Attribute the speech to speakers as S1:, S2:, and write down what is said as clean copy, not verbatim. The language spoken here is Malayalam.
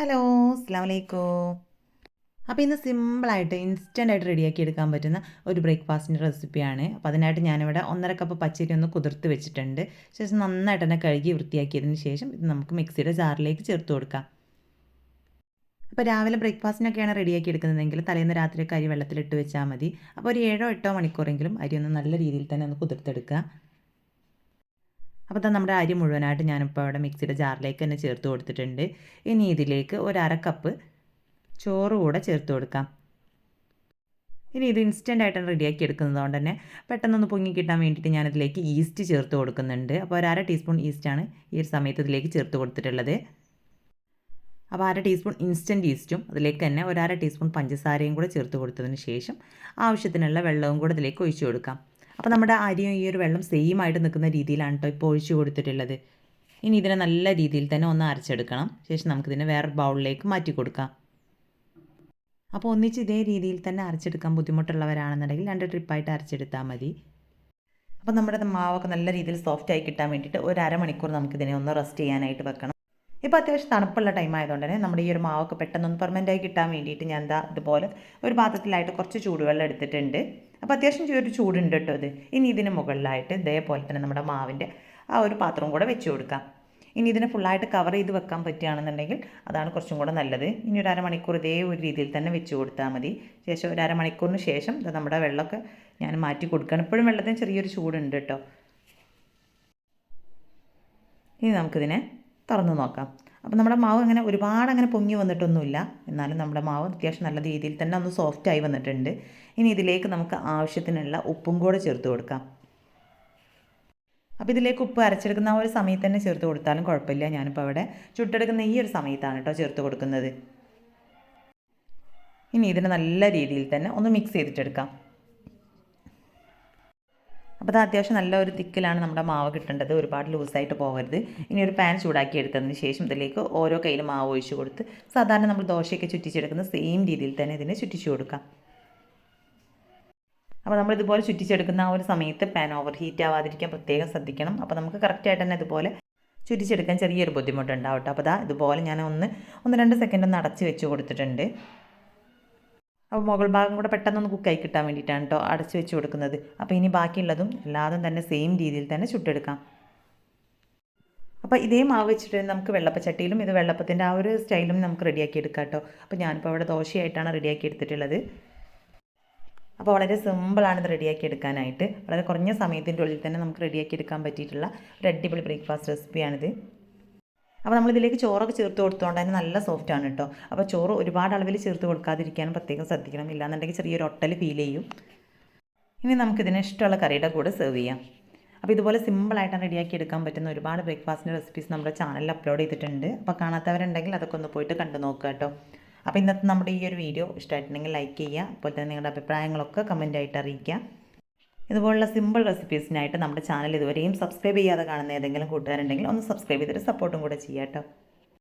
S1: ഹലോ, അസ്സലാമു അലൈക്കും. അപ്പോൾ ഇന്ന് സിമ്പിളായിട്ട് ഇൻസ്റ്റൻ്റായിട്ട് റെഡിയാക്കി എടുക്കാൻ പറ്റുന്ന ഒരു ബ്രേക്ക്ഫാസ്റ്റിൻ്റെ റെസിപ്പിയാണ്. അപ്പോൾ അതിനായിട്ട് ഞാനിവിടെ 1.5 കപ്പ് പച്ചരി ഒന്ന് കുതിർത്ത് വെച്ചിട്ടുണ്ട്. ശേഷം നന്നായിട്ട് തന്നെ കഴുകി വൃത്തിയാക്കിയതിന് ശേഷം ഇത് നമുക്ക് മിക്സിയുടെ ജാറിലേക്ക് ചേർത്ത് കൊടുക്കാം. അപ്പോൾ രാവിലെ ബ്രേക്ക്ഫാസ്റ്റിനൊക്കെയാണ് റെഡിയാക്കി എടുക്കുന്നതെങ്കിൽ തലേന്ന് രാത്രിയൊക്കെ അരി വെള്ളത്തിലിട്ട് വെച്ചാൽ മതി. അപ്പോൾ ഒരു 7-8 മണിക്കൂറെങ്കിലും അരി ഒന്ന് നല്ല രീതിയിൽ തന്നെ ഒന്ന് കുതിർത്തെടുക്കുക. അപ്പോൾ തന്നെ നമ്മുടെ അരി മുഴുവനായിട്ട് ഞാനിപ്പോൾ അവിടെ മിക്സിയുടെ ജാറിലേക്ക് തന്നെ ചേർത്ത് കൊടുത്തിട്ടുണ്ട്. ഇനി ഇതിലേക്ക് ഒരു 1/2 കപ്പ് ചോറ് കൂടെ ചേർത്ത് കൊടുക്കാം. ഇനി ഇത് ഇൻസ്റ്റൻ്റ് ആയിട്ട് റെഡിയാക്കി എടുക്കുന്നത് കൊണ്ട് തന്നെ പെട്ടെന്നൊന്ന് പൊങ്ങി കിട്ടാൻ വേണ്ടിയിട്ട് ഞാനിതിലേക്ക് ഈസ്റ്റ് ചേർത്ത് കൊടുക്കുന്നുണ്ട്. അപ്പോൾ ഒരു 1/2 ടീസ്പൂൺ ഈസ്റ്റാണ് ഈ ഒരു സമയത്ത് ഇതിലേക്ക് ചേർത്ത് കൊടുത്തിട്ടുള്ളത്. അപ്പോൾ 1/2 ടീസ്പൂൺ ഇൻസ്റ്റൻറ്റ് ഈസ്റ്റും അതിലേക്ക് തന്നെ ഒരു 1/2 ടീസ്പൂൺ പഞ്ചസാരയും കൂടെ ചേർത്ത് കൊടുത്തതിന് ശേഷം ആവശ്യത്തിനുള്ള വെള്ളവും കൂടെ ഇതിലേക്ക് ഒഴിച്ചു കൊടുക്കാം. അപ്പോൾ നമ്മുടെ അരിയും ഈ ഒരു വെള്ളം സെയിം ആയിട്ട് നിൽക്കുന്ന രീതിയിലാണ് കേട്ടോ ഇപ്പോൾ ഒഴിച്ചു കൊടുത്തിട്ടുള്ളത്. ഇനി ഇതിനെ നല്ല രീതിയിൽ തന്നെ ഒന്ന് അരച്ചെടുക്കണം. ശേഷം നമുക്കിതിനെ വേറൊരു ബൗളിലേക്ക് മാറ്റി കൊടുക്കാം. അപ്പോൾ ഒന്നിച്ച് ഇതേ രീതിയിൽ തന്നെ അരച്ചെടുക്കാൻ ബുദ്ധിമുട്ടുള്ളവരാണെന്നുണ്ടെങ്കിൽ 2 ട്രിപ്പായിട്ട് അരച്ചെടുത്താൽ മതി. അപ്പോൾ നമ്മുടെ മാവൊക്കെ നല്ല രീതിയിൽ സോഫ്റ്റ് ആയി കിട്ടാൻ വേണ്ടിയിട്ട് ഒരു അരമണിക്കൂർ നമുക്കിതിനെ ഒന്ന് റെസ്റ്റ് ചെയ്യാനായിട്ട് വെക്കണം. ഇപ്പോൾ അത്യാവശ്യം തണുപ്പുള്ള ടൈം ആയതുകൊണ്ട് തന്നെ നമ്മുടെ ഈ ഒരു മാവൊക്കെ പെട്ടെന്നൊന്ന് പെർമനൻ്റായി കിട്ടാൻ വേണ്ടിയിട്ട് ഞാൻ ഇതുപോലെ ഒരു പാത്രത്തിലായിട്ട് കുറച്ച് ചൂടുവെള്ളം എടുത്തിട്ടുണ്ട്. അപ്പോൾ അത്യാവശ്യം ഒരു ചൂടുണ്ട് കേട്ടോ ഇത്. ഇനി ഇതിന് മുകളിലായിട്ട് ഇതേപോലെ തന്നെ നമ്മുടെ മാവിൻ്റെ ആ ഒരു പാത്രവും കൂടെ വെച്ച് കൊടുക്കാം. ഇനി ഇതിനെ ഫുള്ളായിട്ട് കവർ ചെയ്ത് വെക്കാൻ പറ്റുകയാണെന്നുണ്ടെങ്കിൽ അതാണ് കുറച്ചും കൂടെ നല്ലത്. ഇനി ഒരു അരമണിക്കൂർ ഇതേ ഒരു രീതിയിൽ തന്നെ വെച്ച് കൊടുത്താൽ മതി. ശേഷം ഒരു അരമണിക്കൂറിന് ശേഷം നമ്മുടെ വെള്ളമൊക്കെ ഞാൻ മാറ്റി കൊടുക്കുകയാണ്. ഇപ്പോഴും വെള്ളത്തിന് ചെറിയൊരു ചൂടുണ്ട് കേട്ടോ. ഇനി നമുക്കിതിനെ തുറന്ന് നോക്കാം. അപ്പോൾ നമ്മുടെ മാവ് അങ്ങനെ ഒരുപാട് അങ്ങനെ പൊങ്ങി വന്നിട്ടൊന്നുമില്ല. എന്നാലും നമ്മുടെ മാവ് അത്യാവശ്യം നല്ല രീതിയിൽ തന്നെ ഒന്ന് സോഫ്റ്റായി വന്നിട്ടുണ്ട്. ഇനി ഇതിലേക്ക് നമുക്ക് ആവശ്യത്തിനുള്ള ഉപ്പും കൂടെ ചേർത്ത് കൊടുക്കാം. അപ്പോൾ ഇതിലേക്ക് ഉപ്പ് അരച്ചെടുക്കുന്ന ആ ഒരു സമയത്ത് തന്നെ ചേർത്ത് കൊടുത്താലും കുഴപ്പമില്ല. ഞാനിപ്പോൾ അവിടെ ചുട്ടെടുക്കുന്ന ഈ ഒരു സമയത്താണ് കേട്ടോ ചേർത്ത് കൊടുക്കുന്നത്. ഇനി ഇതിനെ നല്ല രീതിയിൽ തന്നെ ഒന്ന് മിക്സ് ചെയ്തിട്ടെടുക്കാം. അപ്പോൾ അത് അത്യാവശ്യം നല്ല ഒരു തിക്കിലാണ് നമ്മുടെ മാവ് കിട്ടേണ്ടത്. ഒരുപാട് ലൂസായിട്ട് പോകരുത്. ഇനി ഒരു പാൻ ചൂടാക്കി എടുത്തതിന് ശേഷം ഇതിലേക്ക് ഓരോ കയ്യിൽ മാവ് ഒഴിച്ച് കൊടുത്ത് സാധാരണ നമ്മൾ ദോശയൊക്കെ ചുറ്റിച്ചെടുക്കുന്ന സെയിം രീതിയിൽ തന്നെ ഇതിനെ ചുറ്റിച്ചു കൊടുക്കാം. അപ്പോൾ നമ്മളിതുപോലെ ചുറ്റിച്ചെടുക്കുന്ന ആ ഒരു സമയത്ത് പാൻ ഓവർ ഹീറ്റ് ആവാതിരിക്കാൻ പ്രത്യേകം ശ്രദ്ധിക്കണം. അപ്പോൾ നമുക്ക് കറക്റ്റായിട്ട് തന്നെ ഇതുപോലെ ചുറ്റിച്ചെടുക്കാൻ ചെറിയൊരു ബുദ്ധിമുട്ടുണ്ടാവും കേട്ടോ. അപ്പോൾ ഇതുപോലെ ഞാൻ ഒന്ന് 2 സെക്കൻഡ് ഒന്ന് അടച്ച് വെച്ച് കൊടുത്തിട്ടുണ്ട്. അപ്പോൾ മുകൾ ഭാഗം കൂടെ പെട്ടെന്നൊന്ന് കുക്കായി കിട്ടാൻ വേണ്ടിയിട്ടാണ് കേട്ടോ അടച്ച് വെച്ച് കൊടുക്കുന്നത്. അപ്പോൾ ഇനി ബാക്കിയുള്ളതും എല്ലാതും തന്നെ സെയിം രീതിയിൽ തന്നെ ചുട്ടെടുക്കാം. അപ്പോൾ ഇതേ മാവ് വെച്ചിട്ട് നമുക്ക് വെള്ളപ്പച്ചട്ടിയിലും ഇത് വെള്ളപ്പത്തിൻ്റെ ആ ഒരു സ്റ്റൈലും നമുക്ക് റെഡിയാക്കി എടുക്കാം കേട്ടോ. അപ്പോൾ ഞാനിപ്പോൾ അവിടെ ദോശയായിട്ടാണ് റെഡിയാക്കി എടുത്തിട്ടുള്ളത്. അപ്പോൾ വളരെ സിമ്പിളാണ് ഇത് റെഡിയാക്കി എടുക്കാനായിട്ട്. വളരെ കുറഞ്ഞ സമയത്തിൻ്റെ ഉള്ളിൽ തന്നെ നമുക്ക് റെഡിയാക്കി എടുക്കാൻ പറ്റിയിട്ടുള്ള ഒരു അടിപൊളി ബ്രേക്ക്ഫാസ്റ്റ് റെസിപ്പിയാണിത്. അപ്പോൾ നമ്മളിതിലേക്ക് ചോറൊക്കെ ചേർത്ത് കൊടുത്തുകൊണ്ട് തന്നെ നല്ല സോഫ്റ്റാണ് കേട്ടോ. അപ്പോൾ ചോറ് ഒരുപാട് അളവിൽ ചേർത്ത് കൊടുക്കാതിരിക്കാനും പ്രത്യേകം ശ്രദ്ധിക്കണം. ഇല്ലാന്നുണ്ടെങ്കിൽ ചെറിയൊരു ഒട്ടൽ ഫീൽ ചെയ്യും. ഇനി നമുക്കിതിന് ഇഷ്ടമുള്ള കറിയുടെ കൂടെ സെർവ് ചെയ്യാം. അപ്പോൾ ഇതുപോലെ സിമ്പിളായിട്ട് റെഡിയാക്കി എടുക്കാൻ പറ്റുന്ന ഒരുപാട് ബ്രേക്ക്ഫാസ്റ്റിൻ്റെ റെസിപ്പീസ് നമ്മുടെ ചാനലിൽ അപ്ലോഡ് ചെയ്തിട്ടുണ്ട്. അപ്പോൾ കാണാത്തവരുണ്ടെങ്കിൽ അതൊക്കെ ഒന്ന് പോയിട്ട് കണ്ടു നോക്കുക കേട്ടോ. അപ്പോൾ ഇന്നത്തെ നമ്മുടെ ഈ ഒരു വീഡിയോ ഇഷ്ടമായിട്ടുണ്ടെങ്കിൽ ലൈക്ക് ചെയ്യുക. അപ്പോൾ തന്നെ നിങ്ങളുടെ അഭിപ്രായങ്ങളൊക്കെ കമൻറ്റായിട്ട് അറിയിക്കുക. ഇതുപോലുള്ള സിമ്പിൾ റെസിപ്പീസിനായിട്ട് നമ്മുടെ ചാനൽ ഇതുവരെയും സബ്സ്ക്രൈബ് ചെയ്യാതെ കാണുന്ന ഏതെങ്കിലും കൂട്ടുകാരുണ്ടെങ്കിൽ ഒന്ന് സബ്സ്ക്രൈബ് ചെയ്തിട്ട് സപ്പോർട്ടും കൂടെ ചെയ്യാം കേട്ടോ.